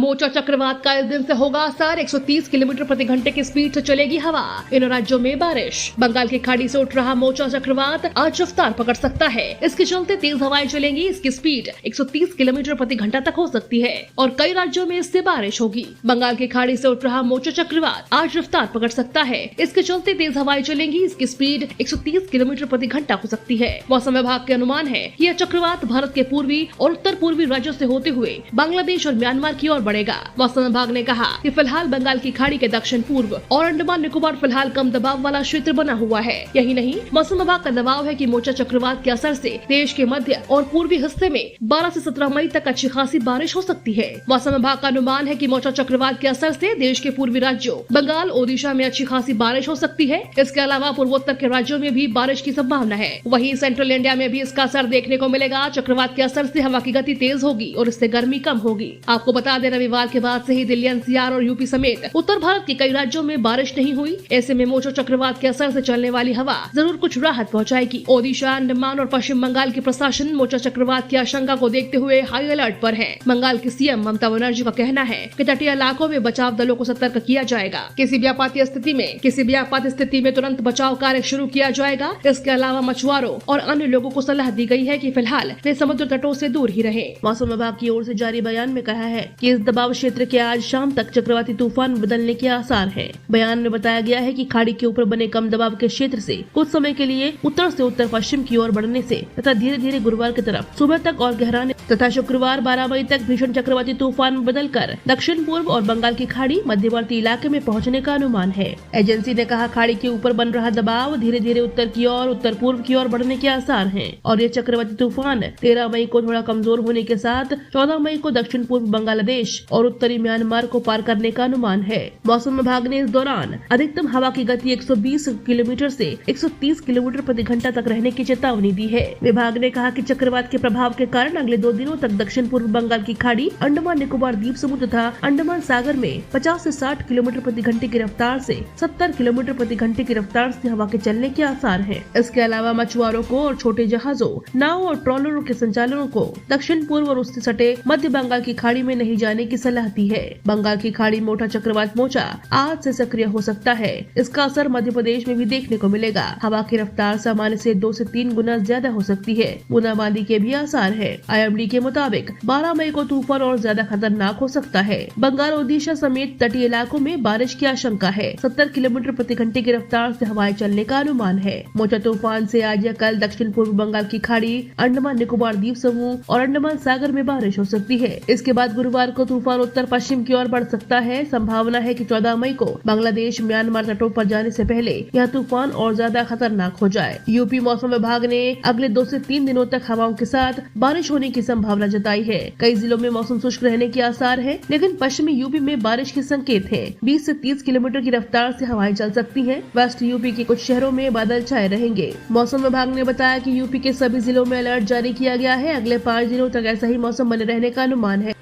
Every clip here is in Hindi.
मोचा चक्रवात का इस दिन से होगा असर। 130 किलोमीटर प्रति घंटे की स्पीड से चलेगी हवा। इन राज्यों में बारिश। बंगाल की खाड़ी से उठ रहा मोचा चक्रवात आज रफ्तार पकड़ सकता है। इसके चलते तेज हवाएं चलेंगी। इसकी स्पीड 130 किलोमीटर प्रति घंटा तक हो सकती है और कई राज्यों में इससे बारिश होगी। बंगाल की खाड़ी से उठ रहा मोचा चक्रवात आज रफ्तार पकड़ सकता है। इसके चलते तेज हवाएं चलेंगी। इसकी स्पीड 130 किलोमीटर प्रति घंटा हो सकती है। मौसम विभाग के अनुमान है कि यह चक्रवात भारत के पूर्वी और उत्तर पूर्वी राज्यों से होते हुए बांग्लादेश और म्यांमार की ओर बढ़ेगा। मौसम विभाग ने कहा कि फिलहाल बंगाल की खाड़ी के दक्षिण पूर्व और अंडमान निकोबार फिलहाल कम दबाव वाला क्षेत्र बना हुआ है। यही नहीं, मौसम विभाग का दबाव है कि मोचा चक्रवात के असर से देश के मध्य और पूर्वी हिस्से में 12 से 17 मई तक अच्छी खासी बारिश हो सकती है। मौसम विभाग का अनुमान है कि मोचा चक्रवात के असर से देश के पूर्वी राज्यों बंगाल, ओडिशा में अच्छी खासी बारिश हो सकती है। इसके अलावा पूर्वोत्तर के राज्यों में भी बारिश की संभावना है। वहीं सेंट्रल इंडिया में भी इसका असर देखने को मिलेगा। चक्रवात के असर से हवा की गति तेज होगी और इससे गर्मी कम होगी। आपको बता दें, रविवार के बाद से ही दिल्ली, एनसीआर और यूपी समेत उत्तर भारत के कई राज्यों में बारिश नहीं हुई। ऐसे में मोचा चक्रवात के असर से चलने वाली हवा जरूर कुछ राहत पहुंचाएगी। ओडिशा, अंडमान और पश्चिम बंगाल की प्रशासन मोचा चक्रवात की आशंका को देखते हुए हाई अलर्ट पर है। बंगाल की सीएम ममता बनर्जी का कहना है कि तटीय इलाकों में बचाव दलों को सतर्क किया जाएगा। किसी भी आपात स्थिति में तुरंत बचाव कार्य शुरू किया जाएगा। इसके अलावा मछुआरों और अन्य लोगों को सलाह दी गई है कि फिलहाल वे समुद्र तटों से दूर ही रहे। मौसम विभाग की ओर से जारी बयान में कहा है कि इस दबाव क्षेत्र के आज शाम तक चक्रवाती तूफान बदलने के आसार हैं। बयान में बताया गया है कि खाड़ी के ऊपर बने कम दबाव के क्षेत्र से कुछ समय के लिए उत्तर से उत्तर पश्चिम की ओर बढ़ने से तथा धीरे धीरे गुरुवार की तरफ सुबह तक और गहराने तथा शुक्रवार 12 मई तक भीषण चक्रवाती तूफान बदलकर दक्षिण पूर्व और बंगाल की खाड़ी मध्यवर्ती इलाके में पहुंचने का अनुमान है। एजेंसी ने कहा, खाड़ी के ऊपर बन रहा दबाव धीरे धीरे उत्तर की ओर, उत्तर पूर्व की ओर बढ़ने के आसार हैं और ये चक्रवाती तूफान 13 मई को थोड़ा कमजोर होने के साथ 14 मई को दक्षिण पूर्व बांग्लादेश और उत्तरी म्यांमार को पार करने का अनुमान है। मौसम विभाग ने इस दौरान अधिकतम हवा की गति 120 किलोमीटर से 130 किलोमीटर प्रति घंटा तक रहने की चेतावनी दी है। विभाग ने कहा कि चक्रवात के प्रभाव के कारण अगले 2 दिनों तक दक्षिण पूर्व बंगाल की खाड़ी, अंडमान निकोबार द्वीप समूह तथा अंडमान सागर में 50 से 60 किलोमीटर प्रति घंटे की रफ्तार से 70 किलोमीटर प्रति घंटे की रफ्तार से हवा के चलने के आसार हैं। इसके अलावा मछुआरों को और छोटे जहाजों, नाव और ट्रॉलरों के संचालकों को दक्षिण पूर्व और उससे सटे मध्य बंगाल की खाड़ी में नहीं जाने की सलाह दी है। बंगाल की खाड़ी मोटा चक्रवात मोचा आज से सक्रिय हो सकता है। इसका असर मध्य प्रदेश में भी देखने को मिलेगा। हवा की रफ्तार सामान्य से 2 से 3 गुना ज्यादा हो सकती है। बूंदाबांदी के भी आसार है। IMD के मुताबिक 12 मई को तूफान और ज्यादा खतरनाक हो सकता है। बंगाल, ओडिशा समेत तटीय इलाकों में बारिश की आशंका है। 70 किलोमीटर प्रति घंटे की रफ्तार से हवाएं चलने का अनुमान है। मोचा तूफान से आज या कल दक्षिण पूर्व बंगाल की खाड़ी, अंडमान निकोबार द्वीप समूह और अंडमान सागर में बारिश हो सकती है। इसके बाद गुरुवार को तूफान उत्तर पश्चिम की ओर बढ़ सकता है। संभावना है कि 14 मई को बांग्लादेश, म्यांमार तटों पर जाने से पहले यह तूफान और ज्यादा खतरनाक हो जाए। यूपी मौसम विभाग ने अगले 2 से 3 दिनों तक हवाओं के साथ बारिश होने की संभावना जताई है। कई जिलों में मौसम शुष्क रहने के आसार है, लेकिन पश्चिमी यूपी में बारिश के संकेत हैं। 20 से 30 किलोमीटर की रफ्तार से हवाएं चल सकती हैं। वेस्ट यूपी के कुछ शहरों में बादल छाए रहेंगे। मौसम विभाग ने बताया कि यूपी के सभी जिलों में अलर्ट जारी किया गया है। अगले 5 दिनों तक ऐसा ही मौसम बने रहने का अनुमान है।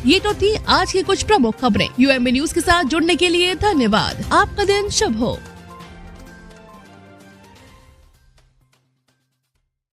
ये तो थी आज की कुछ प्रमुख खबरें। UMB न्यूज के साथ जुड़ने के लिए धन्यवाद। आपका दिन शुभ हो।